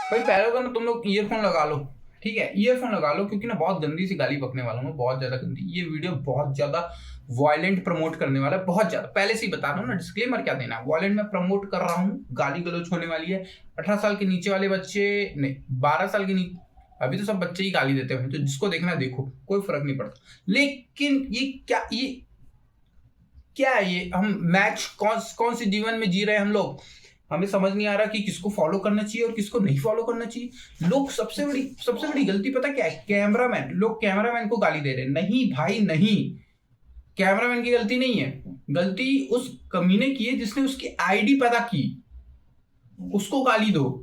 भाई पहले तो ना तुम लोग ईयरफोन लगा लो, ठीक है, ईयरफोन लगा लो, क्योंकि ना बहुत गंदी सी गाली बकने वाला हूँ, बहुत ज्यादा गंदी। ये वीडियो बहुत ज्यादा वायलेंट प्रमोट करने वाला है, बहुत ज्यादा। पहले से ही बता रहा हूँ ना, डिस्क्लेमर क्या देना है, वायलेंट में प्रमोट कर रहा हूँ, गाली गलौज होने वाली है। 18 साल के नीचे वाले बच्चे नहीं, 12 साल के नीचे, अभी तो सब बच्चे ही गाली देते हैं, तो जिसको देखना है देखो, कोई फर्क नहीं पड़ता। लेकिन ये क्या है, ये हम मैच कौन सी जीवन में जी रहे हैं हम लोग, हमें समझ नहीं आ रहा कि किसको फॉलो करना चाहिए और किसको नहीं फॉलो करना चाहिए। लोग सबसे बड़ी गलती पता क्या है, कैमरामैन, लोग कैमरामैन को गाली दे रहे हैं। नहीं भाई नहीं, कैमरामैन की गलती नहीं है, गलती उस कमीने की है जिसने उसकी आईडी पता की, उसको गाली दो।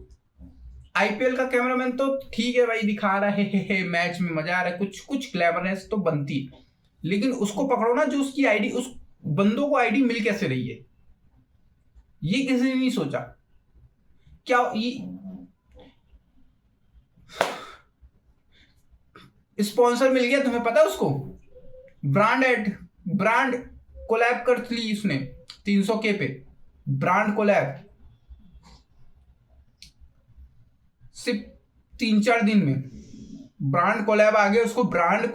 आईपीएल का कैमरामैन तो ठीक है भाई, दिखा रहा है मैच में मजा आ रहा है, कुछ कुछ क्लेवरनेस तो बनती है, लेकिन उसको पकड़ो ना जो उसकी आईडी, उस बंदों को आईडी मिल कैसे रही है, ये किसी ने नहीं सोचा। क्या ये स्पॉन्सर मिल गया, तुम्हें पता है उसको, ब्रांड कोलैब कर ली उसने 300K पे, ब्रांड कोलैब सिर्फ 3-4 दिन में ब्रांड कोलैब आ गया उसको। ब्रांड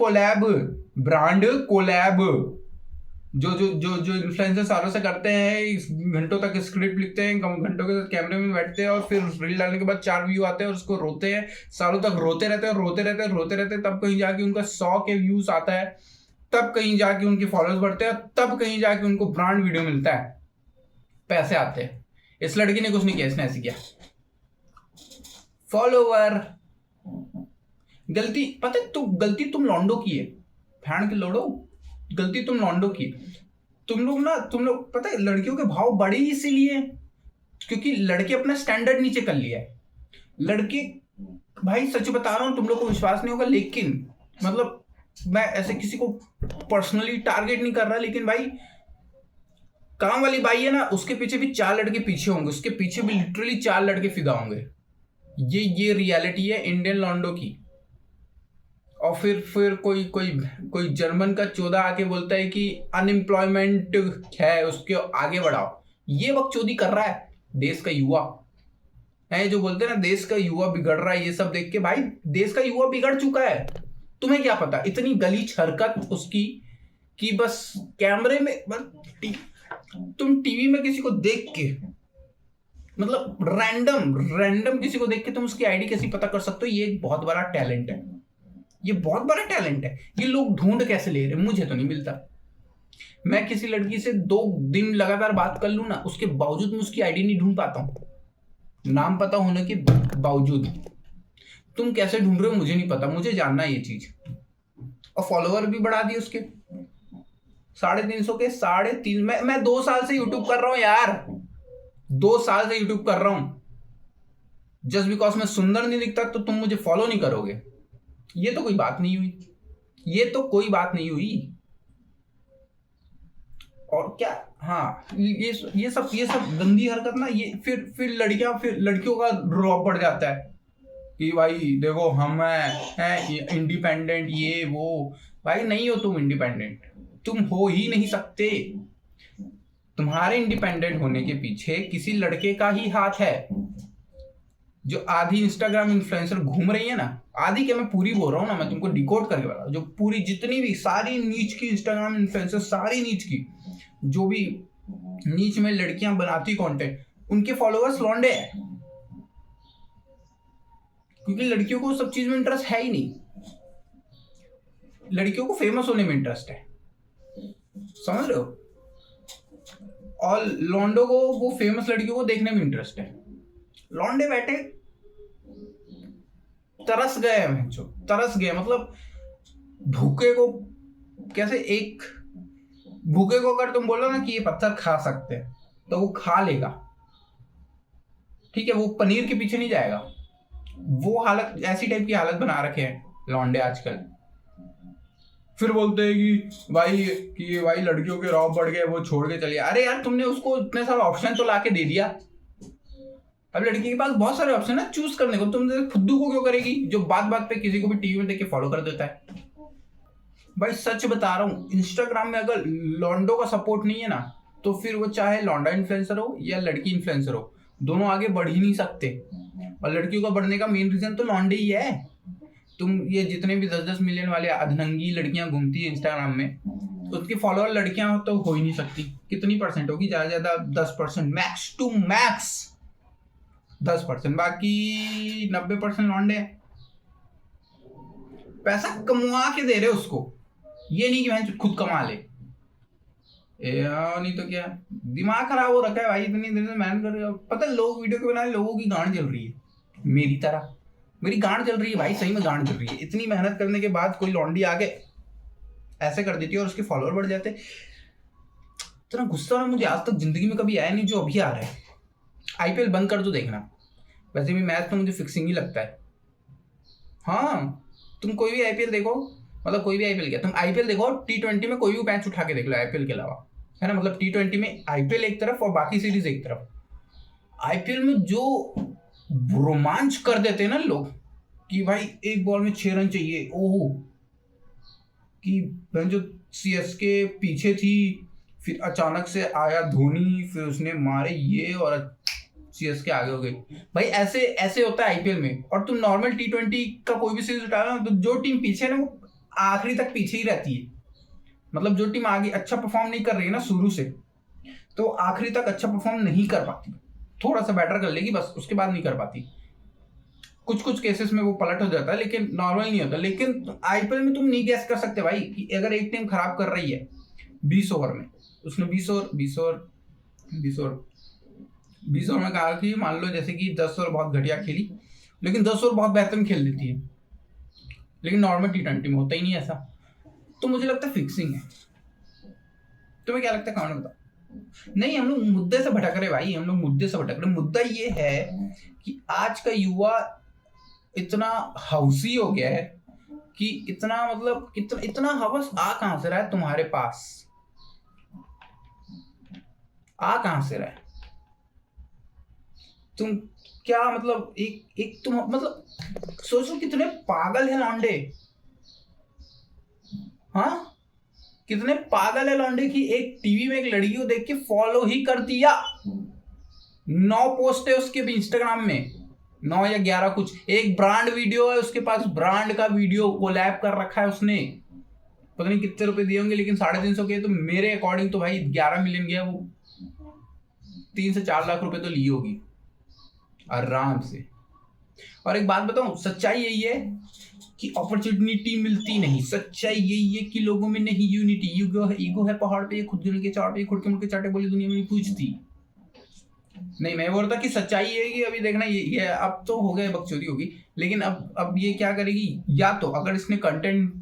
कोलैब जो जो जो जो इन्फ्लुएंसर सालों से करते हैं, घंटों तक स्क्रिप्ट लिखते हैं, घंटों के साथ कैमरे में बैठते हैं, और फिर रील डालने के बाद 4 व्यू आते हैं और उसको रोते हैं, सालों तक रोते रहते हैं, तब कहीं जाके उनका 100K व्यूज आता है, तब कहीं जाके उनके फॉलोअर्स बढ़ते हैं, तब कहीं जाके उनको ब्रांड वीडियो मिलता है, पैसे आते हैं। इस लड़की ने कुछ नहीं किया, इसने ऐसे किया, फॉलोवर। गलती पता है, गलती तुम लॉन्डो की है, फैन के लोडो, गलती तुम लॉन्डो की। तुम लोग पता है लड़कियों के भाव बढ़े इसीलिए क्योंकि लड़के अपना स्टैंडर्ड नीचे कर लिया है। लड़के, भाई सच बता रहा हूं, तुम लोग को विश्वास नहीं होगा, लेकिन मतलब मैं ऐसे किसी को पर्सनली टारगेट नहीं कर रहा, लेकिन भाई काम वाली बाई है ना, उसके पीछे भी 4 लड़के पीछे होंगे, उसके पीछे भी लिटरली 4 लड़के फिदा होंगे। ये रियलिटी है इंडियन लॉन्डो की। और फिर कोई जर्मन का 14 आके बोलता है कि अनएम्प्लॉयमेंट है, उसके आगे बढ़ाओ। ये बकचोदी कर रहा है देश का युवा है, जो बोलते हैं ना देश का युवा बिगड़ रहा है, ये सब देख के भाई देश का युवा बिगड़ चुका है। तुम्हें क्या पता, इतनी गलीच हरकत उसकी कि बस कैमरे में, तुम टीवी में किसी को देख के, मतलब रैंडम किसी को देख के तुम उसकी आईडी कैसे पता कर सकते हो, ये एक बहुत बड़ा टैलेंट है, ये बहुत बड़ा टैलेंट है। ये लोग ढूंढ कैसे ले रहे हैं, मुझे तो नहीं मिलता। मैं किसी लड़की से 2 दिन लगातार बात कर लूं ना, उसके बावजूद मैं उसकी आईडी नहीं ढूंढ पाता हूं, नाम पता होने के बावजूद। तुम कैसे ढूंढ रहे हो मुझे नहीं पता, मुझे जानना है ये चीज। और फॉलोवर भी बढ़ा दिए उसके 350 के 3.5। मैं 2 साल से यूट्यूब कर रहा हूं यार, 2 साल से यूट्यूब कर रहा हूं। जस्ट बिकॉज मैं सुंदर नहीं दिखता तो तुम मुझे फॉलो नहीं करोगे, ये तो कोई बात नहीं हुई, ये तो कोई बात नहीं हुई। और क्या, हाँ ये सब गंदी हरकत ना, ये फिर लड़कियों का रौब बढ़ जाता है कि भाई देखो हम हैं इंडिपेंडेंट, ये वो। भाई नहीं हो तुम इंडिपेंडेंट, तुम हो ही नहीं सकते। तुम्हारे इंडिपेंडेंट होने के पीछे किसी लड़के का ही हाथ है। जो आधी इंस्टाग्राम इन्फ्लुएंसर घूम रही है ना, आधी क्या, मैं पूरी बोल रहा हूँ ना, मैं तुमको डिकोड करके बता रहा हूँ, जो पूरी जितनी भी सारी नीच की इंस्टाग्राम इन्फ्लुएंसर, सारी नीच की, जो भी नीच में लड़कियां बनाती कंटेंट, उनके फॉलोअर्स लौंडे हैं, क्योंकि लड़कियों को सब चीज में इंटरेस्ट है ही नहीं। लड़कियों को फेमस होने में इंटरेस्ट है, समझ रहे हो, और लॉन्डो को वो फेमस लड़कियों को देखने में इंटरेस्ट है। लौंडे बैठे तरस गए, मतलब भूखे को कैसे, एक भूखे को अगर तुम बोलो ना कि ये पत्थर खा सकते हैं तो वो खा लेगा, ठीक है, वो पनीर के पीछे नहीं जाएगा। वो हालत, ऐसी टाइप की हालत बना रखे हैं लौंडे आजकल। फिर बोलते हैं कि भाई लड़कियों के रौब बढ़ गए, वो छोड़ के चलिए। अरे यार तुमने उसको इतने सारे ऑप्शन तो ला के दे दिया, अब लड़की के पास बहुत सारे ऑप्शन है चूज करने को, तुम फुद्दू को क्यों करेगी जो बात पे किसी को भी टीवी में देख के फॉलो कर देता है। भाई सच बता रहा हूँ, इंस्टाग्राम में अगर लॉन्डो का सपोर्ट नहीं है ना, तो फिर वो चाहे लौंडा इन्फ्लुएंसर हो या लड़की इन्फ्लुएंसर हो, दोनों आगे बढ़ ही नहीं सकते। और लड़कियों का बढ़ने का मेन रीजन तो लौंडे ही है। तुम ये जितने भी 10-10 मिलियन वाले अधनंगी लड़कियां घूमती है इंस्टाग्राम में, उसकी फॉलोअर लड़कियां तो हो ही नहीं सकती। कितनी परसेंट होगी? ज्यादा ज्यादा 10%, मैक्स टू मैक्स 10%, बाकी 90% लौंडे हैं। पैसा कमवा के दे रहे उसको, ये नहीं कि मैं खुद कमा ले। नहीं तो क्या, दिमाग खराब हो रखा है भाई, इतनी देर से मेहनत कर रहे हो। पता है लोग वीडियो के बना रहे, लोगों की गांड जल रही है मेरी तरह। मेरी गांड जल रही है भाई, सही में गांड जल रही है। इतनी मेहनत करने के बाद कोई लौंडी आगे ऐसे कर देती है और उसके फॉलोअर बढ़ जाते। इतना गुस्सा मुझे आज तक जिंदगी में कभी आया नहीं जो अभी आ रहा है। आईपीएल बंद कर दो देखना, वैसे भी मैच तो मुझे फिक्सिंग ही लगता है। हाँ, तुम कोई भी आईपीएल देखो, मतलब कोई भी आईपीएल क्या, तुम आईपीएल देखो, T20 में कोई भी मैच उठा के देख लो आईपीएल के अलावा, है ना। मतलब T20 में आईपीएल एक तरफ और बाकी सीरीज एक तरफ। आईपीएल में जो रोमांच कर देते हैं ना लोग कि भाई एक बॉल में 6 रन चाहिए, ओहो, कि जो सीएसके पीछे थी, फिर अचानक से आया धोनी, फिर उसने मारे ये और सीएसके आगे हो गई। भाई ऐसे ऐसे होता है आईपीएल में। और तुम नॉर्मल T20 का कोई भी सीरीज उठा लो तो जो टीम पीछे है ना वो आखिरी तक पीछे ही रहती है। मतलब जो टीम आगे अच्छा परफॉर्म नहीं कर रही है ना शुरू से, तो आखिरी तक अच्छा परफॉर्म नहीं कर पाती। थोड़ा सा बेटर कर लेगी बस, उसके बाद नहीं कर पाती। कुछ कुछ केसेस में वो पलट हो जाता है, लेकिन नॉर्मल नहीं होता। लेकिन आईपीएल में तुम नहीं गैस कर सकते भाई कि अगर एक टीम खराब कर रही है 20 ओवर में, उसने 20 ओवर में कहा कि मान लो जैसे कि 10 ओवर बहुत घटिया खेली, लेकिन 10 ओवर बहुत बेहतरीन खेल देती है। लेकिन नॉर्मल T20 में होता ही नहीं ऐसा। तो मुझे लगता है फिक्सिंग है। तुम्हें क्या लगता है, कमेंट में बताओ। नहीं, हम लोग मुद्दे से भटक रहे भाई, हम लोग मुद्दे से भटक रहे। मुद्दा ये है कि आज का युवा इतना हौसी हो गया है कि इतना मतलब इतना हवस आ कहां से रहा है तुम्हारे पास? आ कहां से रहा है? तुम क्या मतलब एक तुम मतलब सोचो कितने पागल है लौंडे। हाँ, कितने पागल है लौंडे की एक टीवी में एक लड़की को देख के फॉलो ही कर दिया। 9 पोस्ट है उसके इंस्टाग्राम में, 9 या 11 कुछ। एक ब्रांड वीडियो है उसके पास, ब्रांड का वीडियो कोलैब कर रखा है उसने। पता नहीं कितने रुपए दिए होंगे, लेकिन 350 के। तो मेरे अकॉर्डिंग तो भाई 11 मिलियन गया, वो 3 से 4 लाख रुपए तो ली होगी आराम से। और एक बात बताऊं, सच्चाई यही है कि अपॉर्चुनिटी मिलती नहीं। सच्चाई यही है कि लोगों में नहीं यूनिटी। ईगो है पहाड़ पे, खुद गिन के चाट पे, खुद के मुड़ के चाटे, बोली दुनिया में नहीं पूछती। नहीं, मैं बोल रहा कि सच्चाई ये है कि अभी देखना ये अब तो हो गया, बकचोदी होगी, लेकिन अब ये क्या करेगी, या तो अगर इसने कंटेंट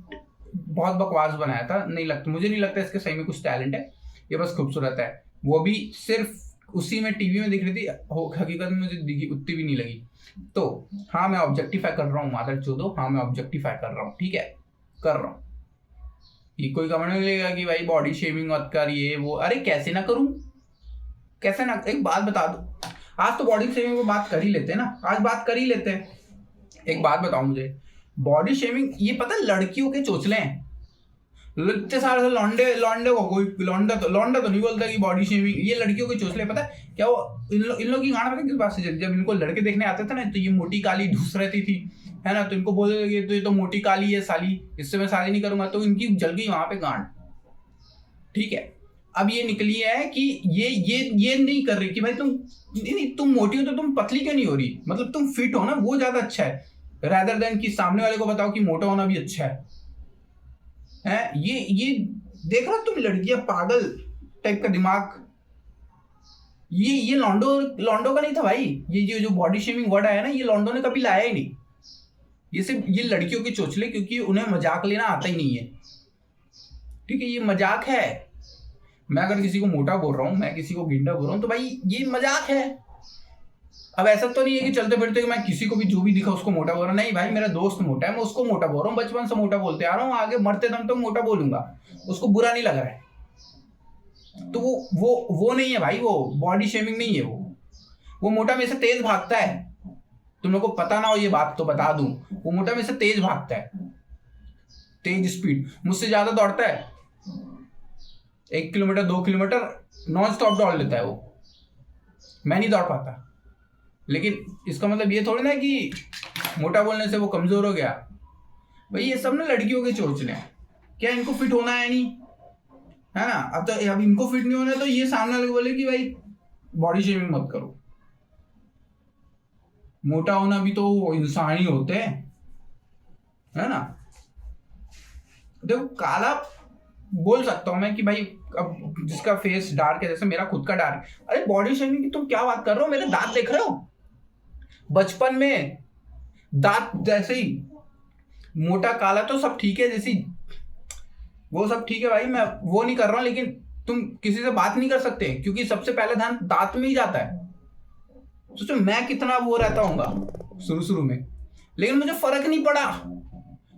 बहुत बकवास बनाया था, नहीं लगता, मुझे नहीं लगता इसके सही में कुछ टैलेंट है, ये बस खूबसूरत है। वो भी सिर्फ उसी में टीवी में दिख रही थी, हकीकत में मुझे दिखी उतनी भी नहीं लगी। तो हाँ, मैं ऑब्जेक्टिफाई कर रहा हूँ मादर चोदो, हाँ मैं ऑब्जेक्टिफाई कर रहा हूँ, ठीक है, कर रहा हूँ। ये कोई कमेंट नहीं लेगा कि भाई बॉडी शेमिंग मत कर ये वो। अरे कैसे ना करूं, कैसे ना। एक बात बता दो, आज तो बॉडी शेमिंग पर बात कर ही लेते हैं ना, आज बात कर ही लेते हैं। एक बात बताओ मुझे, बॉडी शेमिंग ये पता है लड़कियों के चोचले हैं। इतने सारे से लौंडे को कोई लौंडा तो नहीं बोलता कि बॉडी शेमिंग, ये लड़कियों के चोचले। पता है क्या, वो इन लोग की गाना पता किस बात से चली? जब इनको लड़के देखने आते थे ना, तो ये मोटी काली ढूस रहती थी, है ना, तो इनको बोलते थे कि ये तो मोटी काली है साली, इससे मैं शादी नहीं करूंगा। तो इनकी जल गई वहां पे गांड, ठीक है। अब ये निकली है कि ये नहीं कर रही कि भाई तुम मोटी हो तो तुम पतली क्यों नहीं हो रही, मतलब तुम फिट हो ना, वो ज्यादा अच्छा है, रादर देन कि सामने वाले को बताओ कि मोटा होना भी अच्छा है। ये देख रहा तुम, लड़कियां पागल टाइप का दिमाग। ये लॉन्डो का नहीं था भाई, ये जो बॉडी शेमिंग वर्ड आया ना, ये लॉन्डो ने कभी लाया ही नहीं। ये सिर्फ ये लड़कियों के चोचले, क्योंकि उन्हें मजाक लेना आता ही नहीं है, ठीक है, ये मजाक है। मैं अगर किसी को मोटा बोल रहा हूं, मैं किसी को गिंडा बोल रहा हूं, तो भाई ये मजाक है। अब ऐसा तो नहीं है कि चलते फिरते कि मैं किसी को भी जो भी दिखा उसको मोटा बोल रहा हूँ। नहीं भाई, मेरा दोस्त मोटा है, मैं उसको मोटा बोल रहा हूँ, बचपन से मोटा बोलते आ रहा हूँ, आगे मरते दम तो मोटा बोलूंगा, उसको बुरा नहीं लग रहा है। तो वो नहीं है भाई, वो बॉडी शेमिंग नहीं है। वो मोटा में से तेज भागता है। तुम लोग को पता ना हो ये बात तो बता दूं, वो मोटा में से तेज भागता है, तेज स्पीड, मुझसे ज्यादा दौड़ता है। 1 किलोमीटर 2 किलोमीटर नॉन स्टॉप दौड़ लेता है वो, मैं नहीं दौड़ पाता। लेकिन इसका मतलब ये थोड़ी ना कि मोटा बोलने से वो कमजोर हो गया। भाई ये सब ना लड़कियों के चोचले हैं, क्या इनको फिट होना है नहीं, है ना। अब इनको फिट नहीं होना है तो ये सामने वाले बोले कि भाई बॉडी शेमिंग मत करो। मोटा होना भी तो इंसान ही होते हैं, है ना। देखो काला बोल सकता हूं मैं कि भाई अब जिसका फेस डार्क है, जैसे मेरा खुद का डार्क है, अरे बॉडी शेमिंग की तुम क्या बात कर रहे हो, मेरे दांत देख रहे हो, बचपन में दांत जैसे ही मोटा काला तो सब ठीक है, जैसी वो सब ठीक है भाई, मैं वो नहीं कर रहा हूं, लेकिन तुम किसी से बात नहीं कर सकते क्योंकि सबसे पहले ध्यान दांत में ही जाता है। सोचो मैं कितना वो रहता हूँ शुरू में, लेकिन मुझे फर्क नहीं पड़ा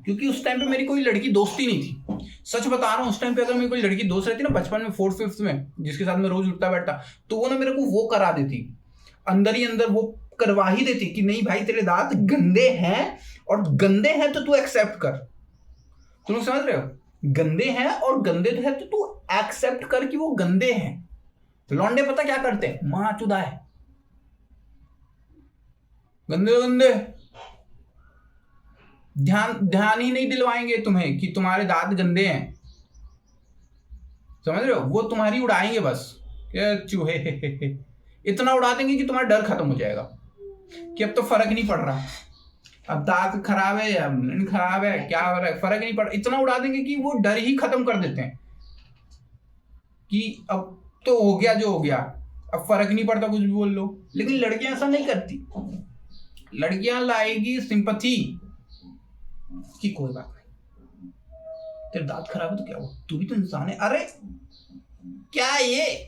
क्योंकि उस टाइम पे मेरी कोई लड़की दोस्ती नहीं थी। सच बता रहा हूँ, उस टाइम पे अगर मेरी कोई लड़की दोस्त रहती ना बचपन में 4th 5th में, जिसके साथ मैं रोज उठता बैठता, तो वो ना मेरे को वो करा देती, अंदर ही अंदर वो करवा ही देती कि नहीं भाई तेरे दांत गंदे हैं, और गंदे हैं तो तू एक्सेप्ट कर। तुम लोग समझ रहे हो, गंदे हैं और गंदे है तो तू एक्सेप्ट कर कि वो गंदे हैं। लौंडे पता क्या करते हैं, मां चुदा है, गंदे गंदे, ध्यान ही नहीं दिलवाएंगे तुम्हें कि तुम्हारे दांत गंदे हैं, समझ रहे हो। वो तुम्हारी उड़ाएंगे बस, चूहे इतना उड़ा देंगे कि तुम्हारा डर खत्म हो जाएगा कि अब तो फर्क नहीं पड़ रहा, अब दांत खराब है या खराब है क्या हो रहा है, फर्क नहीं पड़, इतना उड़ा देंगे कि वो डर ही खत्म कर देते हैं कि अब तो हो गया जो हो गया, अब फर्क नहीं पड़ता कुछ भी बोल लो। लेकिन लड़कियां ऐसा नहीं करती, लड़कियां लाएगी सिंपैथी कि कोई बात नहीं, तेरे दांत खराब है तो क्या हुआ, तू भी तो इंसान है, अरे क्या है ये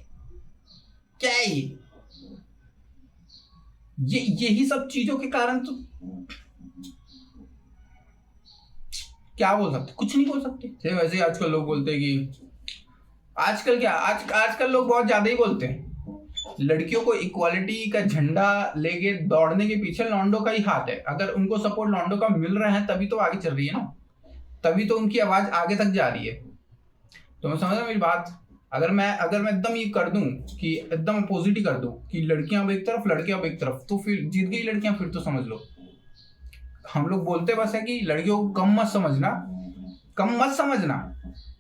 यही सब चीजों के कारण तो क्या बोल सकते, कुछ नहीं बोल सकते। वैसे ही आजकल लोग बोलते हैं कि आजकल लोग बहुत ज्यादा ही बोलते हैं, लड़कियों को इक्वालिटी का झंडा लेके दौड़ने के पीछे लॉन्डो का ही हाथ है। अगर उनको सपोर्ट लॉन्डो का मिल रहा है तभी तो आगे चल रही है ना, तभी तो उनकी आवाज आगे तक जा रही है। तो मैं समझ रहा मेरी बात। अगर मैं एकदम ये कर दूं कि एकदम अपोजिट ही कर दूं कि लड़कियां अब एक तरफ लड़कियां अब एक तरफ, तो फिर जीत गई लड़कियां, फिर तो समझ लो। हम लोग बोलते बस है कि लड़कियों को कम मत समझना,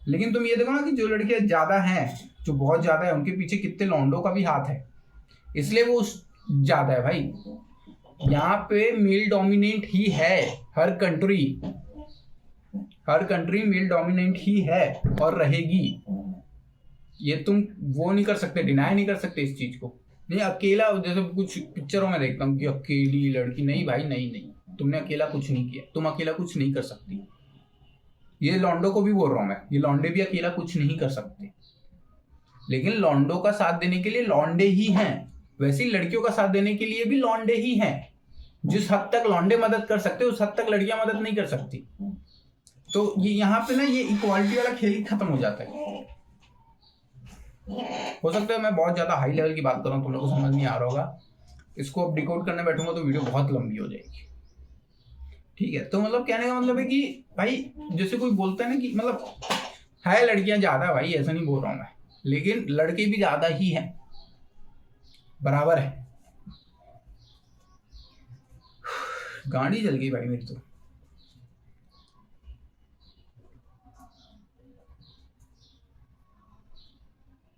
लेकिन तुम ये देखो ना कि जो लड़कियां ज्यादा हैं, जो बहुत ज्यादा है, उनके पीछे कितने लॉन्डो का भी हाथ है, इसलिए वो ज्यादा है भाई। यहाँ पे मेल डोमिनेंट ही है, हर कंट्री मेल डोमिनेंट ही है और रहेगी, ये तुम वो नहीं कर सकते, डिनाई नहीं कर सकते इस चीज को। नहीं अकेला, जैसे कुछ पिक्चरों में देखता हूँ कि अकेली लड़की, नहीं भाई नहीं, तुमने अकेला कुछ नहीं किया, तुम अकेला कुछ नहीं कर सकती। ये लॉन्डो को भी बोल रहा हूं मैं, ये लॉन्डे भी अकेला कुछ नहीं कर सकते, लेकिन लॉन्डो का साथ देने के लिए लॉन्डे ही हैं, वैसे ही लड़कियों का साथ देने के लिए भी लॉन्डे ही हैं। जिस हद तक लॉन्डे मदद कर सकते उस हद तक लड़कियां मदद नहीं कर सकती। तो ये यहाँ पे ना ये इक्वालिटी वाला खेल ही खत्म हो जाता है। हो सकता है मैं बहुत ज्यादा हाई लेवल की बात कर रहा हूँ, तुम लोगों को समझ नहीं आ रहा होगा, इसको अब डिकोड करने बैठूंगा तो वीडियो बहुत लंबी हो जाएगी। ठीक है, तो मतलब कहने का मतलब है कि भाई जैसे कोई बोलता है ना कि मतलब है लड़कियां ज्यादा, भाई ऐसा नहीं बोल रहा हूं मैं, लेकिन लड़के भी ज्यादा ही हैं, बराबर है। गाड़ी जल गई भाई मेरी तो।